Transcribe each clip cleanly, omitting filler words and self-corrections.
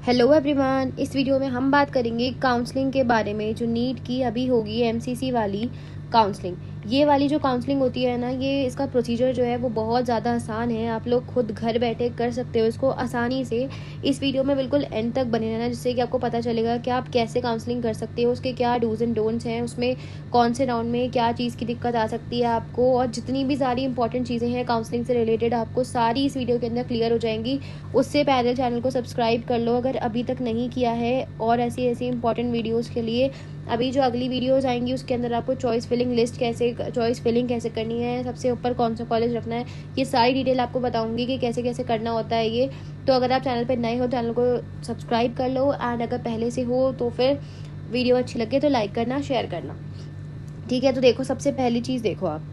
Hello everyone, इस video में हम बात करेंगे काउंसलिंग के बारे में। जो नीट की अभी होगी एमसीसी वाली काउंसलिंग, ये वाली जो काउंसलिंग होती है ना, ये इसका प्रोसीजर जो है वो बहुत ज़्यादा आसान है। आप लोग खुद घर बैठे कर सकते हो इसको आसानी से। इस वीडियो में बिल्कुल एंड तक बने रहना, जिससे कि आपको पता चलेगा कि आप कैसे काउंसलिंग कर सकते हो, उसके क्या डूज एंड डोंट्स हैं, उसमें कौन से राउंड में क्या चीज़ की दिक्कत आ सकती है आपको, और जितनी भी सारी इंपॉर्टेंट चीज़ें हैं काउंसलिंग से रिलेटेड आपको सारी इस वीडियो के अंदर क्लियर हो जाएंगी। उससे पहले चैनल को सब्सक्राइब कर लो अगर अभी तक नहीं किया है, और ऐसी ऐसी इंपॉर्टेंट वीडियोस के लिए। अभी जो अगली वीडियोस आएंगी उसके अंदर आपको चॉइस फिलिंग कैसे करनी है, सबसे ऊपर कौन सा कॉलेज रखना है, ये सारी डिटेल आपको बताऊंगी कि कैसे कैसे करना होता है ये। तो अगर आप चैनल पर नए हो, चैनल को सब्सक्राइब कर लो, एंड अगर पहले से हो तो फिर वीडियो अच्छी लगे तो लाइक करना, शेयर करना, ठीक है। तो देखो, सबसे पहली चीज़ देखो आप,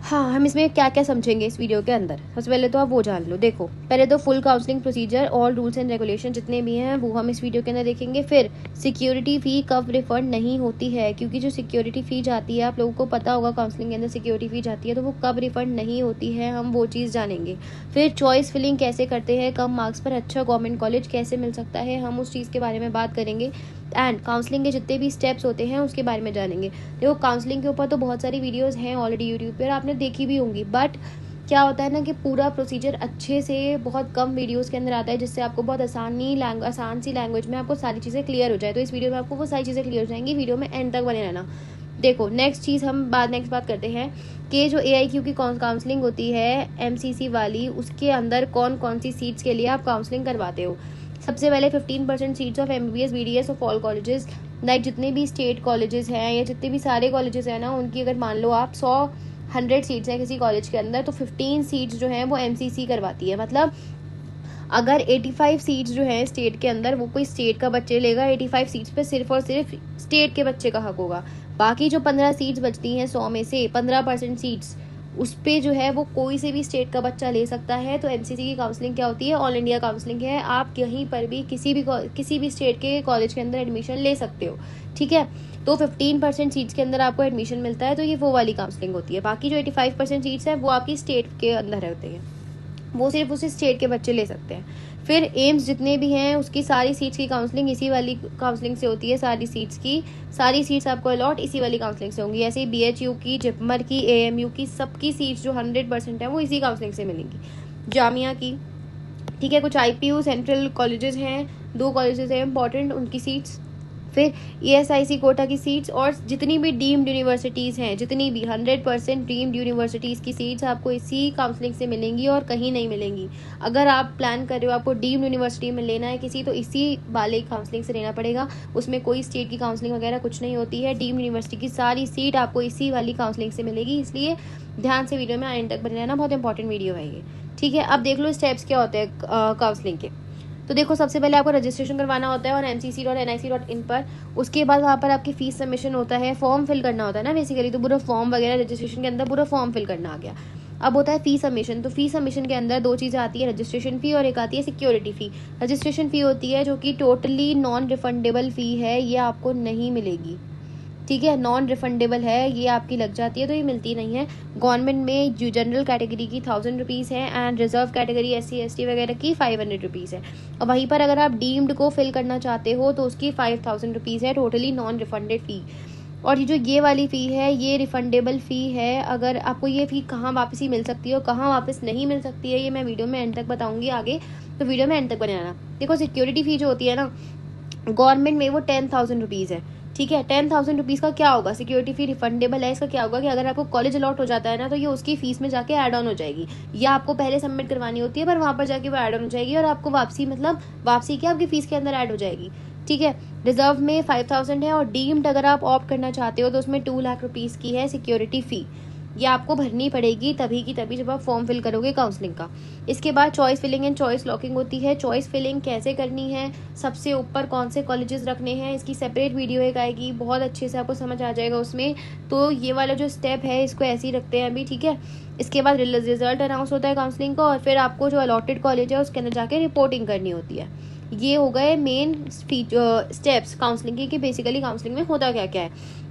हाँ, हम इसमें क्या क्या समझेंगे इस वीडियो के अंदर, सबसे पहले तो आप वो जान लो। देखो, पहले तो full counselling procedure, all rules and regulation जितने भी हैं वो हम इस वीडियो के अंदर देखेंगे। फिर सिक्योरिटी फ़ी कब रिफंड नहीं होती है, क्योंकि जो सिक्योरिटी फ़ी जाती है, आप लोगों को पता होगा काउंसलिंग के अंदर सिक्योरिटी फ़ी जाती है, तो वो कब रिफंड नहीं होती है, हम वो चीज़ जानेंगे। फिर चॉइस फिलिंग कैसे करते हैं, कम मार्क्स पर अच्छा गवर्नमेंट कॉलेज कैसे मिल सकता है, हम उस चीज़ के बारे में बात करेंगे। एंड काउंसलिंग के जितने भी स्टेप्स होते हैं उसके बारे में जानेंगे। देखो, काउंसलिंग के ऊपर तो बहुत सारी वीडियोस हैं ऑलरेडी यूट्यूब पर, आपने देखी भी होंगी, बट क्या होता है ना कि पूरा प्रोसीजर अच्छे से बहुत कम वीडियोस के अंदर आता है, जिससे आपको बहुत आसान सी लैंग्वेज में आपको सारी चीज़ें क्लियर हो जाए। तो इस वीडियो में आपको वो सारी चीज़ें क्लियर हो जाएंगी, वीडियो में एंड तक बने रहना। देखो, नेक्स्ट बात करते हैं कि जो AIQ की काउंसलिंग होती है MCC वाली, उसके अंदर कौन कौन सी सीट्स के लिए आप काउंसलिंग करवाते हो। सबसे पहले 15% seats of MBBS BDS of all colleges, like जितने भी स्टेट कॉलेजेस हैं या जितने भी सारे कॉलेजेस हैं ना, उनकी अगर मान लो आप 100 सीट्स हैं किसी कॉलेज के अंदर, तो 15 सीट्स जो हैं वो MCC करवाती है। मतलब अगर 85 सीट्स जो है स्टेट के अंदर, वो कोई स्टेट का बच्चे लेगा, 85 सीट्स पे सिर्फ और सिर्फ स्टेट के बच्चे का हक होगा। बाकी जो 15 सीट्स बचती हैं 100 में से 15% सीट्स, उस पे जो है वो कोई से भी स्टेट का बच्चा ले सकता है। तो MCC की काउंसलिंग क्या होती है, ऑल इंडिया काउंसलिंग है। आप कहीं पर भी किसी भी स्टेट के कॉलेज के अंदर एडमिशन ले सकते हो, ठीक है। तो 15% सीट्स के अंदर आपको एडमिशन मिलता है, तो ये वो वाली काउंसलिंग होती है। बाकी जो 85% सीट्स है वो आपकी स्टेट के अंदर रहती है, वो सिर्फ उसी स्टेट के बच्चे ले सकते हैं। फिर एम्स जितने भी हैं उसकी सारी सीट्स की काउंसलिंग इसी वाली काउंसलिंग से होती है। सारी सीट्स आपको अलॉट इसी वाली काउंसलिंग से होंगी। ऐसे ही BHU की, जिपमर की, AMU की, सबकी सीट्स जो 100% है वो इसी काउंसलिंग से मिलेंगी। जामिया की, ठीक है। कुछ IPU सेंट्रल कॉलेजेस हैं, 2 कॉलेजेस हैं इंपॉर्टेंट, उनकी सीट्स। फिर ESIC कोटा की सीट्स, और जितनी भी डीम्ड यूनिवर्सिटीज़ हैं, जितनी भी 100% डीम्ड यूनिवर्सिटीज़ की सीट्स आपको इसी काउंसलिंग से मिलेंगी और कहीं नहीं मिलेंगी। अगर आप प्लान कर रहे हो आपको डीम्ड यूनिवर्सिटी में लेना है किसी, तो इसी वाले काउंसलिंग से लेना पड़ेगा। उसमें कोई स्टेट की काउंसलिंग वगैरह कुछ नहीं होती है। डीम्ड यूनिवर्सिटी की सारी सीट आपको इसी वाली काउंसलिंग से मिलेगी, इसलिए ध्यान से वीडियो में एंड तक बने रहना, बहुत इंपॉर्टेंट वीडियो है ये, ठीक है। अब देख लो स्टेप्स क्या होते हैं काउंसलिंग के। तो देखो, सबसे पहले आपको रजिस्ट्रेशन करवाना होता है और MCC.nic.in पर। उसके बाद वहाँ पर आपकी फ़ीस सबमिशन होता है, फॉर्म फिल करना होता है ना बेसिकली। तो पूरा फॉर्म वगैरह रजिस्ट्रेशन के अंदर पूरा फॉर्म फिल करना आ गया। अब होता है फ़ी सबमिशन। तो फ़ी सबमिशन के अंदर 2 चीज़ें आती है, रजिस्ट्रेशन फ़ी और एक आती है सिक्योरिटी फ़ी। रजिस्ट्रेशन फ़ी होती है जो कि टोटली नॉन रिफंडेबल फ़ी है, ये आपको नहीं मिलेगी, ठीक है। नॉन रिफंडेबल है, ये आपकी लग जाती है, तो ये मिलती नहीं है। गवर्नमेंट में जो जनरल कैटेगरी की 1000 रुपीज़ है, and reserve category SC ST वगैरह की 500 रुपीज़ है। और वहीं पर अगर आप डीम्ड को फिल करना चाहते हो तो उसकी 5000 रुपीज़ है, टोटली नॉन रिफंडेड फ़ी। और ये वाली फ़ी है, ये रिफंडेबल फ़ी है। अगर आपको ये फ़ी कहाँ वापसी मिल सकती है और कहाँ वापस नहीं मिल सकती है, ये मैं वीडियो में एंड तक बताऊँगी आगे, तो वीडियो में एंड तक बने रहना। देखो, सिक्योरिटी फ़ी जो होती है ना गवर्नमेंट में, वो 10,000 रुपीज़ है, ठीक है। 10,000 रुपीज़ का क्या होगा, सिक्योरिटी फ़ी रिफंडेबल है। इसका क्या होगा कि अगर आपको कॉलेज अलॉट हो जाता है ना, तो ये उसकी फ़ीस में जाके ऐड ऑन हो जाएगी, या आपको पहले सबमिट करवानी होती है, पर वहाँ पर जाके वो ऐड ऑन हो जाएगी, और आपको वापसी क्या आपकी फ़ीस के अंदर ऐड हो जाएगी, ठीक है। रिजर्व में 5,000 है, और डीम्ड अगर आप ऑप्ट करना चाहते हो तो उसमें 2 लाख रुपीज़ की है सिक्योरिटी फ़ी। ये आपको भरनी पड़ेगी तभी की तभी जब आप फॉर्म फिल करोगे काउंसलिंग का। इसके बाद choice filling and choice locking होती है। चॉइस फिलिंग कैसे करनी है, सबसे ऊपर कौन से कॉलेजेस रखने हैं, इसकी सेपरेट वीडियो एक आएगी, बहुत अच्छे से आपको समझ आ जाएगा उसमें। तो ये वाला जो स्टेप है इसको ऐसे ही रखते हैं अभी, ठीक है। इसके बाद रिजल्ट अनाउंस होता है काउंसलिंग का, और फिर आपको जो अलॉटेड कॉलेज है उसके अंदर जाके रिपोर्टिंग करनी होती है। ये हो गए मेन स्टेप्स काउंसलिंग के, कि बेसिकली काउंसलिंग में होता क्या क्या है।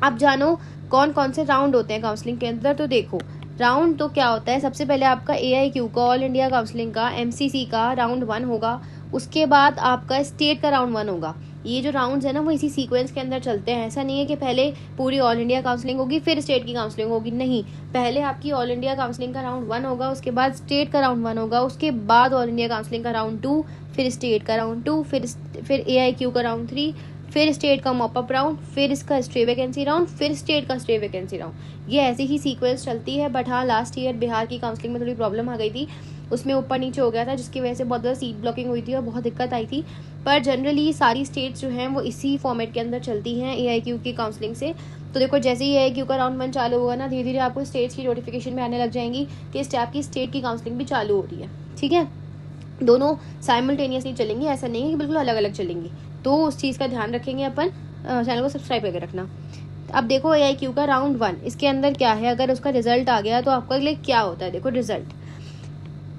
अब जानो कौन कौन से राउंड होते हैं काउंसलिंग के अंदर। तो देखो, राउंड तो क्या होता है, सबसे पहले आपका AIQ का, ऑल इंडिया काउंसलिंग का, MCC का राउंड 1 होगा। उसके बाद आपका स्टेट का राउंड 1 होगा। ये जो राउंड्स है ना वो इसी सीक्वेंस के अंदर चलते हैं। ऐसा नहीं है कि पहले पूरी ऑल इंडिया काउंसलिंग होगी फिर स्टेट की काउंसलिंग होगी, नहीं, पहले आपकी ऑल इंडिया काउंसलिंग का राउंड 1 होगा, उसके बाद स्टेट का राउंड 1 होगा, उसके बाद ऑल इंडिया काउंसलिंग का राउंड 2, फिर स्टेट का राउंड 2, फिर AIQ का राउंड 3, फिर स्टेट का मॉपअप राउंड, फिर इसका स्टे वैकेंसी राउंड, फिर स्टेट का स्टे वैकेंसी राउंड। ये ऐसी ही सीक्वेंस चलती है। बट हाँ, लास्ट ईयर बिहार की काउंसलिंग में थोड़ी प्रॉब्लम आ गई थी, उसमें ऊपर नीचे हो गया था, जिसकी वजह से बहुत ज़्यादा सीट ब्लॉकिंग हुई थी और बहुत दिक्कत आई थी। पर जनरली सारी स्टेट्स जो हैं वो इसी फॉर्मेट के अंदर चलती हैं AIQ की काउंसलिंग से। तो देखो, जैसे ही AIQ का राउंड 1 चालू होगा ना, धीरे धीरे आपको स्टेट्स की नोटिफिकेशन में आने लग जाएंगी कि आपकी स्टेट की काउंसलिंग भी चालू हो रही है। ठीक है, दोनों साइमल्टेनियसली चलेंगी, ऐसा नहीं है कि बिल्कुल अलग अलग चलेंगी। तो उस चीज़ का ध्यान रखेंगे अपन, चैनल को सब्सक्राइब करके रखना। अब देखो AIQ का राउंड 1, इसके अंदर क्या है, अगर उसका रिजल्ट आ गया तो आपका लिए क्या होता है। देखो, रिजल्ट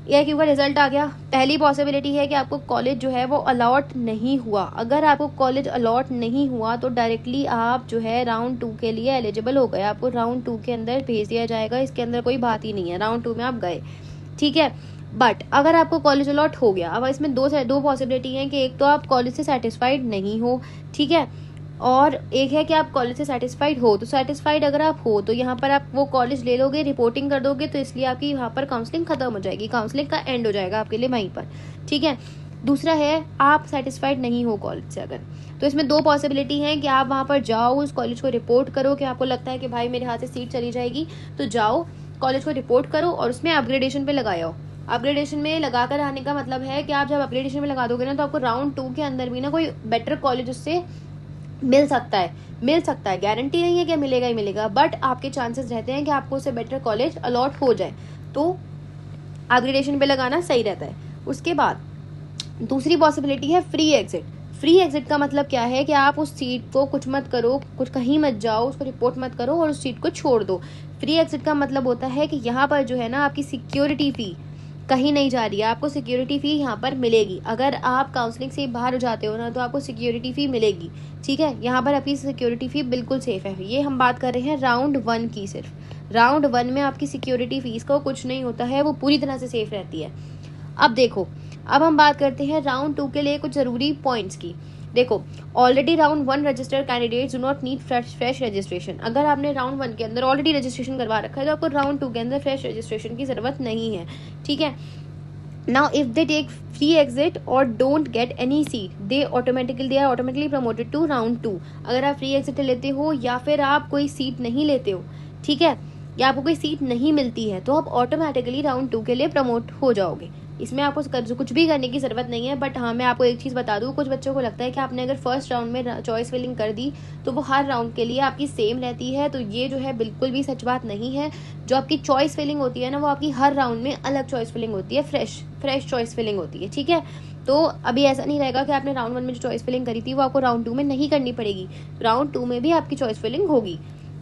AIQ का रिजल्ट आ गया, पहली पॉसिबिलिटी है कि आपको कॉलेज जो है वो अलॉट नहीं हुआ। अगर आपको कॉलेज अलॉट नहीं हुआ तो डायरेक्टली आप जो है राउंड 2 के लिए एलिजिबल हो गए, आपको राउंड 2 के अंदर भेज दिया जाएगा। इसके अंदर कोई बात ही नहीं है, राउंड 2 में आप गए। ठीक है, बट अगर आपको कॉलेज अलॉट हो गया, अब इसमें दो पॉसिबिलिटी है कि एक तो आप कॉलेज से सेटिस्फाइड नहीं हो, ठीक है, और एक है कि आप कॉलेज से सेटिस्फाइड हो। तो सेटिस्फाइड अगर आप हो तो यहाँ पर आप वो कॉलेज ले लोगे, रिपोर्टिंग कर दोगे, तो इसलिए आपकी यहाँ पर काउंसलिंग खत्म हो जाएगी, काउंसलिंग का एंड हो जाएगा आपके लिए वहीं पर। ठीक है, दूसरा है आप सेटिस्फाइड नहीं हो कॉलेज से अगर, तो इसमें दो पॉसिबिलिटी है कि आप वहाँ पर जाओ, उस कॉलेज को रिपोर्ट करो कि आपको लगता है कि भाई मेरे हाथ से सीट चली जाएगी, तो जाओ कॉलेज को रिपोर्ट करो और उसमें अपग्रेडेशन पे लगाओ। अपग्रेडेशन में लगा कर आने का मतलब है कि आप जब अपग्रेडेशन में लगा दोगे ना, तो आपको राउंड 2 के अंदर भी ना कोई बेटर कॉलेज उससे मिल सकता है, गारंटी नहीं है कि मिलेगा ही मिलेगा, बट आपके चांसेस रहते हैं कि आपको उससे बेटर कॉलेज अलॉट हो जाए। तो अपग्रेडेशन पे लगाना सही रहता है। उसके बाद दूसरी पॉसिबिलिटी है फ्री एग्जिट। फ्री एग्जिट का मतलब क्या है कि आप उस सीट को कुछ मत करो, कुछ कहीं मत जाओ, उसको रिपोर्ट मत करो और उस सीट को छोड़ दो। फ्री एग्जिट का मतलब होता है कि यहाँ पर जो है ना आपकी सिक्योरिटी फी कहीं नहीं जा रही है, आपको सिक्योरिटी फी यहाँ पर मिलेगी। अगर आप काउंसलिंग से बाहर हो जाते हो ना तो आपको सिक्योरिटी फी मिलेगी। ठीक है, यहाँ पर आपकी सिक्योरिटी फी बिल्कुल सेफ है। ये हम बात कर रहे हैं राउंड 1 की, सिर्फ राउंड 1 में आपकी सिक्योरिटी फीस का कुछ नहीं होता है, वो पूरी तरह से सेफ रहती है। अब देखो, अब हम बात करते हैं राउंड 2 के लिए कुछ जरूरी पॉइंट्स की। देखो, already round 1 registered candidates do not need fresh registration. अगर आपने राउंड 1 के अंदर ऑलरेडी रजिस्ट्रेशन करवा रखा है तो आपको राउंड 2 के अंदर फ्रेश रजिस्ट्रेशन की जरूरत नहीं है। ठीक है, now if they take free exit और don't get any seat, they are automatically promoted to round 2। अगर आप फ्री एग्जिट लेते हो या फिर आप कोई सीट नहीं लेते हो, ठीक है, या आपको कोई सीट नहीं मिलती है, तो आप ऑटोमेटिकली राउंड 2 के लिए प्रमोट हो जाओगे। इसमें आपको कुछ भी करने की ज़रूरत नहीं है। बट हाँ, मैं आपको एक चीज़ बता दूँ, कुछ बच्चों को लगता है कि आपने अगर फर्स्ट राउंड में चॉइस फिलिंग कर दी तो वो हर राउंड के लिए आपकी सेम रहती है। तो ये जो है बिल्कुल भी सच बात नहीं है। जो आपकी चॉइस फिलिंग होती है ना, वो आपकी हर राउंड में अलग चॉइस फिलिंग होती है, फ्रेश चॉइस फिलिंग होती है। ठीक है, तो अभी ऐसा नहीं रहेगा कि आपने राउंड 1 में जो चॉइस फिलिंग करी थी वो आपको राउंड 2 में नहीं करनी पड़ेगी, राउंड 2 में भी आपकी चॉइस फिलिंग होगी।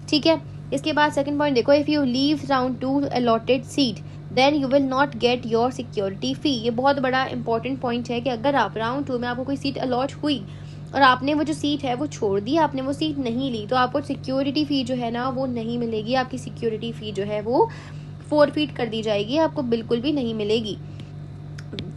ठीक है, इसके बाद सेकंड पॉइंट देखो, if you leave round 2 allotted seat then you will not get your security fee. ये बहुत बड़ा इंपॉर्टेंट पॉइंट है कि अगर आप राउंड 2 में आपको कोई सीट अलॉट हुई और आपने वो जो सीट है वो छोड़ दी, आपने वो सीट नहीं ली, तो आपको सिक्योरिटी फी जो है ना वो नहीं मिलेगी। आपकी सिक्योरिटी फी जो है वो फोरफीट कर दी जाएगी, आपको बिल्कुल भी नहीं मिलेगी।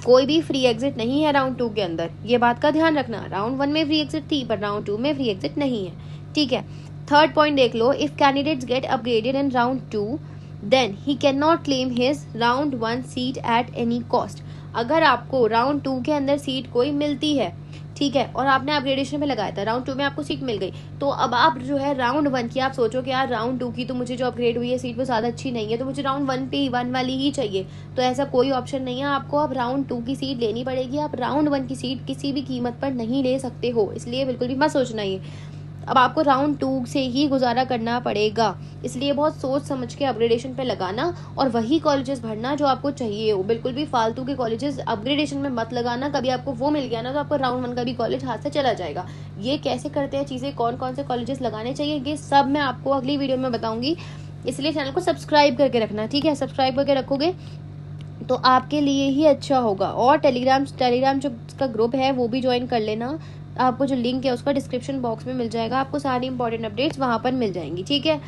कोई भी फ्री एग्जिट नहीं है राउंड 2 के अंदर, ये बात का ध्यान रखना। राउंड 1 में फ्री एग्जिट थी पर राउंड 2 में फ्री एग्जिट नहीं है। ठीक है, थर्ड पॉइंट देख लो, if candidates get upgraded in round 2 then he can not claim his round 1 seat at any cost. अगर आपको राउंड 2 के अंदर सीट कोई मिलती है, ठीक है, और आपने अपग्रेडेशन में लगाया था, राउंड 2 में आपको सीट मिल गई, तो अब आप जो है राउंड 1 की आप सोचो कि यार राउंड 2 की तो मुझे जो अपग्रेड हुई है सीट वो ज़्यादा अच्छी नहीं है, तो मुझे राउंड 1 पे ही 1 वाली ही चाहिए। तो ऐसा कोई ऑप्शन नहीं है, आपको अब राउंड 2 की सीट लेनी पड़ेगी। आप राउंड 1 की सीट किसी भी कीमत पर नहीं ले सकते हो, इसलिए बिल्कुल भी मत सोचना ये। अब आपको राउंड 2 से ही गुजारा करना पड़ेगा, इसलिए बहुत सोच समझ के अपग्रेडेशन पे लगाना और वही कॉलेजेस भरना जो आपको चाहिए हो। बिल्कुल भी फालतू के कॉलेजेस अपग्रेडेशन में मत लगाना। कभी आपको वो मिल गया ना तो आपको राउंड 1 का भी कॉलेज हाथ से चला जाएगा। ये कैसे करते हैं चीज़ें, कौन कौन से कॉलेजेस लगाने चाहिए, ये सब मैं आपको अगली वीडियो में बताऊंगी, इसलिए चैनल को सब्सक्राइब करके रखना। ठीक है, सब्सक्राइब करके रखोगे तो आपके लिए ही अच्छा होगा। और टेलीग्राम जो का ग्रुप है वो भी ज्वाइन कर लेना, आपको जो लिंक है उसका डिस्क्रिप्शन बॉक्स में मिल जाएगा, आपको सारी इंपॉर्टेंट अपडेट्स वहाँ पर मिल जाएंगी। ठीक है,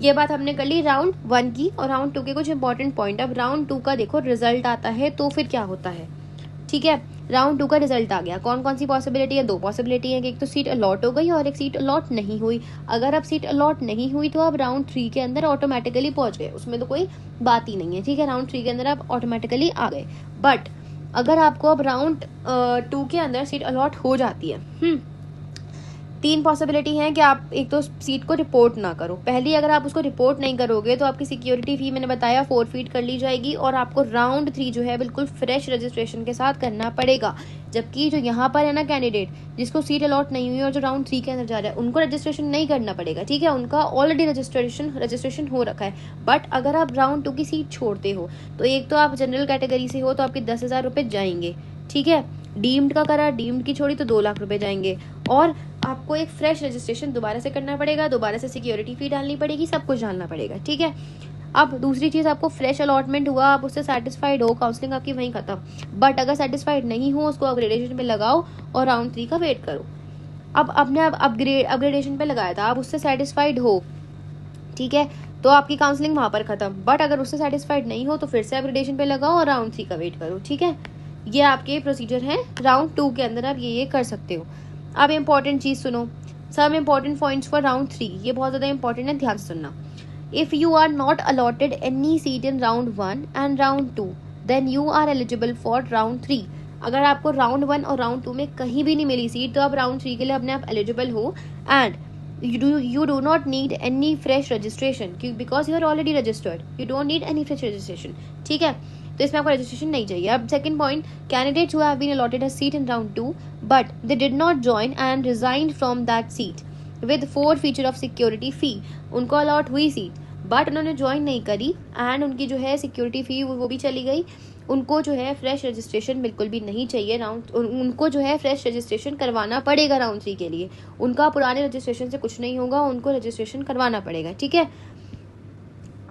ये बात हमने कर ली राउंड 1 की और राउंड 2 के कुछ इंपॉर्टेंट पॉइंट। अब राउंड 2 का देखो रिजल्ट आता है तो फिर क्या होता है। ठीक है, राउंड 2 का रिजल्ट आ गया, कौन कौन सी पॉसिबिलिटी है? 2 पॉसिबिलिटी है कि एक तो सीट अलॉट हो गई और एक सीट अलॉट नहीं हुई। अगर अब सीट अलॉट नहीं हुई तो आप राउंड 3 के अंदर ऑटोमेटिकली पहुंच गए, उसमें तो कोई बात ही नहीं है, ठीक है, राउंड 3 के अंदर आप ऑटोमेटिकली आ गए। बट अगर आपको अब राउंड 2 के अंदर सीट अलॉट हो जाती है, 3 पॉसिबिलिटी हैं कि आप एक तो सीट को रिपोर्ट ना करो। पहली, अगर आप उसको रिपोर्ट नहीं करोगे तो आपकी सिक्योरिटी फी मैंने बताया फॉरफिट कर ली जाएगी और आपको राउंड 3 जो है बिल्कुल फ्रेश रजिस्ट्रेशन के साथ करना पड़ेगा। जबकि जो यहाँ पर है ना कैंडिडेट जिसको सीट अलॉट नहीं हुई और जो राउंड 3 के अंदर जा रहा है उनको रजिस्ट्रेशन नहीं करना पड़ेगा, ठीक है, उनका ऑलरेडी रजिस्ट्रेशन हो रखा है। बट अगर आप राउंड 2 की सीट छोड़ते हो तो एक तो आप जनरल कैटेगरी से हो तो आपके 10,000 रुपये जाएंगे, ठीक है, डीम्ड का करा, डीम्ड की छोड़ी तो 2 लाख रुपए जाएंगे और आपको एक फ्रेश रजिस्ट्रेशन दोबारा से करना पड़ेगा, दोबारा से सिक्योरिटी फी डालनी पड़ेगी, सब कुछ डालना पड़ेगा, ठीक है। अब दूसरी चीज़, आपको फ्रेश अलॉटमेंट हुआ, आप उससे सेटिस्फाइड हो, काउंसलिंग आपकी वहीं खत्म। बट अगर सेटिस्फाइड नहीं हो उसको अपग्रेडेशन पे लगाओ और राउंड 3 का वेट करो। अब आपने अपग्रेडेशन पे लगाया था, आप उससे सेटिस्फाइड हो, ठीक है, तो आपकी काउंसलिंग वहाँ पर खत्म। बट अगर उससे सेटिस्फाइड नहीं हो तो फिर से अपग्रेडेशन पे लगाओ और राउंड 3 का वेट करो, ठीक है। ये आपके प्रोसीजर हैं राउंड 2 के अंदर, आप ये कर सकते हो। अब इम्पॉर्टेंट चीज़ सुनो, सब इम्पॉर्टेंट पॉइंट्स फॉर राउंड 3, ये बहुत ज़्यादा इंपॉर्टेंट है, ध्यान से सुनना। If you are not allotted any seat in round 1 and round 2 then you are eligible for round 3। अगर आपको राउंड 1 और राउंड 2 में कहीं भी नहीं मिली सीट तो आप राउंड 3 के लिए अपने आप एलिजिबल हो and you do not need any fresh registration because you are already registered, you don't need any fresh registration, ठीक है, तो इसमें आपको रजिस्ट्रेशन नहीं चाहिए। अब second point, candidates who have been allotted a seat in round 2 but they did not join and resigned from that seat with forfeiture of security fee, उनको allot हुई सीट बट उन्होंने ज्वाइन नहीं करी and उनकी जो है security फी वो भी चली गई, उनको जो है फ्रेश रजिस्ट्रेशन बिल्कुल भी नहीं चाहिए उनको जो है फ्रेश रजिस्ट्रेशन करवाना पड़ेगा राउंड 3 के लिए, उनका पुराने रजिस्ट्रेशन से कुछ नहीं होगा, उनको रजिस्ट्रेशन करवाना पड़ेगा, ठीक है।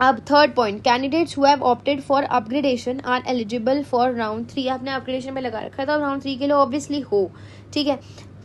अब third point, candidates who have opted for upgradation are eligible for round 3, आपने अपग्रेडेशन में लगा रखा था राउंड 3 के लिए ऑब्वियसली हो, ठीक है।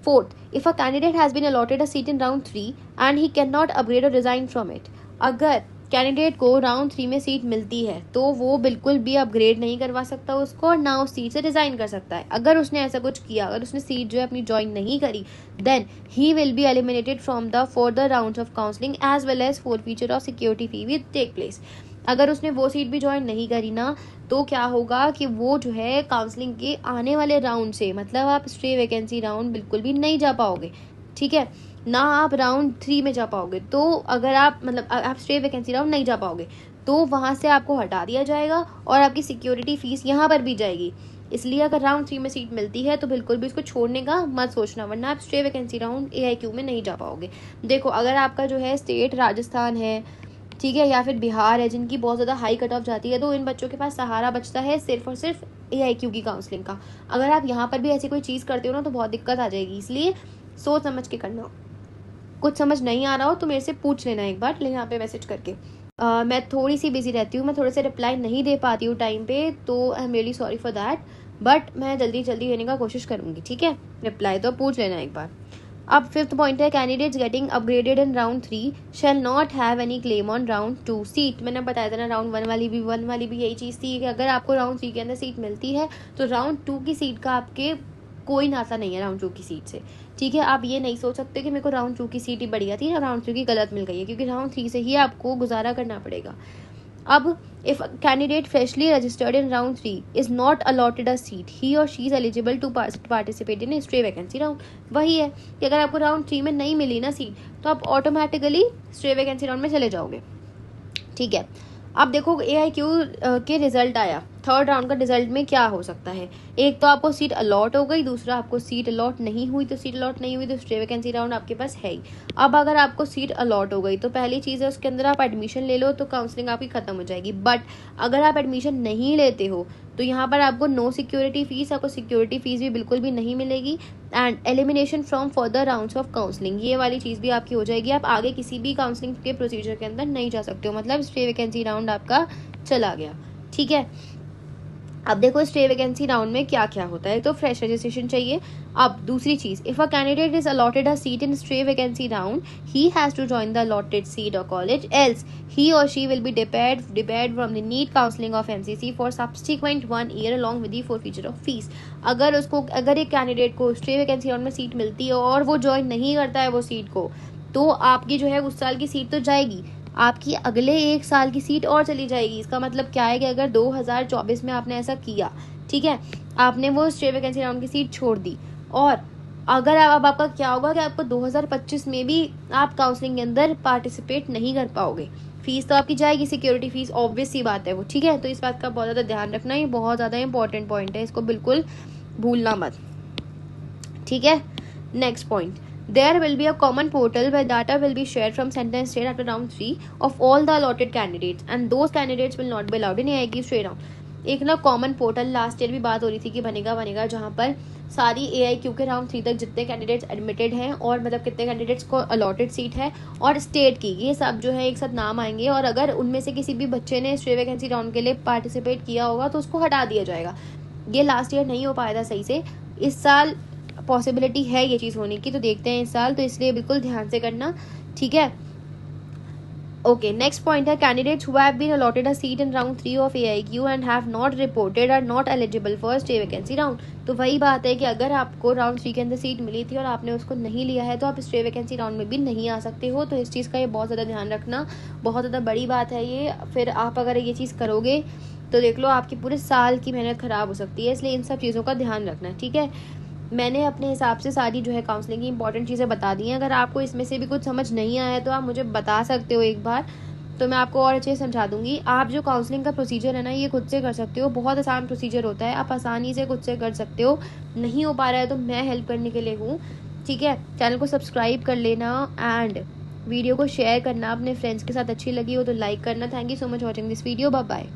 Fourth, if a candidate has been allotted a seat in round 3 and he can not upgrade or resign from it, अगर कैंडिडेट को राउंड 3 में सीट मिलती है तो वो बिल्कुल भी अपग्रेड नहीं करवा सकता उसको और ना उस सीट से रिजाइन कर सकता है। अगर उसने ऐसा कुछ किया, अगर उसने सीट जो है अपनी ज्वाइन नहीं करी then he will be eliminated from the further rounds of counselling as well as forfeiture of security fee will take place. अगर उसने वो सीट भी ज्वाइन नहीं करी ना तो क्या होगा कि वो जो है काउंसलिंग के आने वाले राउंड से, मतलब आप स्टे वैकेंसी राउंड बिल्कुल भी नहीं जा पाओगे, ठीक है, ना आप राउंड 3 में जा पाओगे। तो अगर आप मतलब आप स्टे वैकेंसी राउंड नहीं जा पाओगे तो वहाँ से आपको हटा दिया जाएगा और आपकी सिक्योरिटी फीस यहाँ पर भी जाएगी। इसलिए अगर राउंड 3 में सीट मिलती है तो बिल्कुल भी इसको छोड़ने का मत सोचना, वरना आप स्टे वैकेंसी राउंड AIQ में नहीं जा पाओगे। देखो, अगर आपका जो है स्टेट राजस्थान है, ठीक है, या फिर बिहार है जिनकी बहुत ज़्यादा हाई कट ऑफ जाती है, तो इन बच्चों के पास सहारा बचता है सिर्फ और सिर्फ AIQ की काउंसलिंग का। अगर आप यहाँ पर भी ऐसी कोई चीज़ करते हो ना तो बहुत दिक्कत आ जाएगी, इसलिए सोच समझ के करना। कुछ समझ नहीं आ रहा हो तो मेरे से पूछ लेना एक बार, लेकिन यहाँ पे मैसेज करके। मैं थोड़ी सी बिजी रहती हूँ, मैं थोड़े से रिप्लाई नहीं दे पाती हूँ टाइम पे, तो I am really sorry for that, but मैं जल्दी जल्दी देने का कोशिश करूँगी, ठीक है, रिप्लाई तो पूछ लेना एक बार। अब फिफ्थ पॉइंट है, candidates getting upgraded in round 3 shall not have any claim on round 2 seat. मैंने बताया था ना राउंड 1 वाली भी यही चीज़ थी कि अगर आपको राउंड 3 के अंदर सीट मिलती है तो राउंड 2 की सीट का आपके कोई नाता नहीं है राउंड 2 की सीट से, ठीक है। आप ये नहीं सोच सकते कि मेरे को राउंड 2 की सीट ही बढ़िया थी, राउंड 3 की गलत मिल गई है, क्योंकि राउंड 3 से ही आपको गुजारा करना पड़ेगा। अब if candidate freshly registered in round 3 is not allotted a seat he or she is eligible to participate in stay vacancy round. वही है कि अगर आपको राउंड 3 में नहीं मिली ना सीट तो आप ऑटोमेटिकली स्टे वैकेंसी राउंड में चले जाओगे, ठीक है। अब देखो AIQ के रिजल्ट आया, थर्ड राउंड का रिजल्ट में क्या हो सकता है, एक तो आपको सीट अलॉट हो गई, दूसरा आपको सीट अलॉट नहीं हुई, तो सीट अलॉट नहीं हुई तो स्टे वैकेंसी राउंड आपके पास है ही। अब अगर आपको सीट अलॉट हो गई तो पहली चीज़ है उसके अंदर आप एडमिशन ले लो तो काउंसलिंग आपकी खत्म हो जाएगी। बट अगर आप एडमिशन नहीं लेते हो तो यहाँ पर आपको नो सिक्योरिटी फीस, आपको सिक्योरिटी फीस भी बिल्कुल भी नहीं मिलेगी and elimination from further rounds of counselling, ये वाली चीज़ भी आपकी हो जाएगी। आप आगे किसी भी काउंसलिंग के प्रोसीजर के अंदर नहीं जा सकते हो, मतलब स्टे वैकेंसी राउंड आपका चला गया, ठीक है। अब देखो स्टे वैकेंसी राउंड में क्या क्या होता है। तो फ्रेश रजिस्ट्रेशन चाहिए। अब दूसरी चीज, if a candidate is allotted a seat in stay vacancy round, he has to join the allotted seat or college, else he or she will be debarred from the NEET counseling of MCC for subsequent 1 year along with the forfeiture of fees। अगर एक candidate को stay vacancy round में seat मिलती है और वो join नहीं करता है वो सीट को, तो आपकी जो है उस साल की सीट तो जाएगी, आपकी अगले 1 साल की सीट और चली जाएगी। इसका मतलब क्या है कि अगर 2024 में आपने ऐसा किया, ठीक है, आपने वो स्टे वैकेंसी राउंड की सीट छोड़ दी, और अगर अब आपका क्या होगा कि आपको 2025 में भी आप काउंसलिंग के अंदर पार्टिसिपेट नहीं कर पाओगे। फीस तो आपकी जाएगी, सिक्योरिटी फीस, ऑब्वियस सी बात है वो, ठीक है। तो इस बात का बहुत ज़्यादा ध्यान रखना, ये बहुत ज़्यादा इंपॉर्टेंट पॉइंट है, इसको बिल्कुल भूलना मत, ठीक है। Next point, there will be a common portal where data will be shared from center and state after round 3 of all the allotted candidates and those candidates will not be allowed in AIQ straight round। एक ना common portal last year भी बात हो रही थी कि बनेगा जहाँ पर सारी AIQ के राउंड 3 तक जितने कैंडिडेट्स एडमिटेड हैं और मतलब कितने कैंडिडेट्स को अलॉटेड सीट है और स्टेट की, ये सब जो है एक साथ नाम आएंगे, और अगर उनमें से किसी भी बच्चे ने स्टे वैकेंसी राउंड के लिए पार्टिसिपेट किया होगा तो उसको हटा दिया जाएगा। ये लास्ट ईयर नहीं हो पाया था सही से, इस साल पॉसिबिलिटी है ये चीज़ होने की, तो देखते हैं इस साल, तो इसलिए बिल्कुल ध्यान से करना, ठीक है। ओके, नेक्स्ट पॉइंट है, candidates who have been allotted a seat in round 3 of AIQ and have not reported are not eligible for stray vacancy round. तो वही बात है कि अगर आपको राउंड 3 के अंदर सीट मिली थी और आपने उसको नहीं लिया है तो आप स्टे वैकेंसी राउंड में भी नहीं आ सकते हो। तो इस चीज़ का ये बहुत ज़्यादा ध्यान रखना, बहुत ज़्यादा बड़ी बात है ये। फिर आप अगर ये चीज़ करोगे तो देख लो आपकी पूरे साल की मेहनत ख़राब हो सकती है, इसलिए इन सब चीज़ों का ध्यान रखना, ठीक है। मैंने अपने हिसाब से सारी जो है काउंसलिंग की इंपॉर्टेंट चीज़ें बता दी हैं। अगर आपको इसमें से भी कुछ समझ नहीं आया है तो आप मुझे बता सकते हो एक बार, तो मैं आपको और अच्छे से समझा दूंगी। आप जो काउंसलिंग का प्रोसीजर है ना, ये खुद से कर सकते हो, बहुत आसान प्रोसीजर होता है, आप आसानी से खुद से कर सकते हो। नहीं हो पा रहा है तो मैं हेल्प करने के लिए हूँ, ठीक है। चैनल को सब्सक्राइब कर लेना एंड वीडियो को शेयर करना अपने फ्रेंड्स के साथ। अच्छी लगी हो तो लाइक करना। Thank you so much watching this video, bye bye.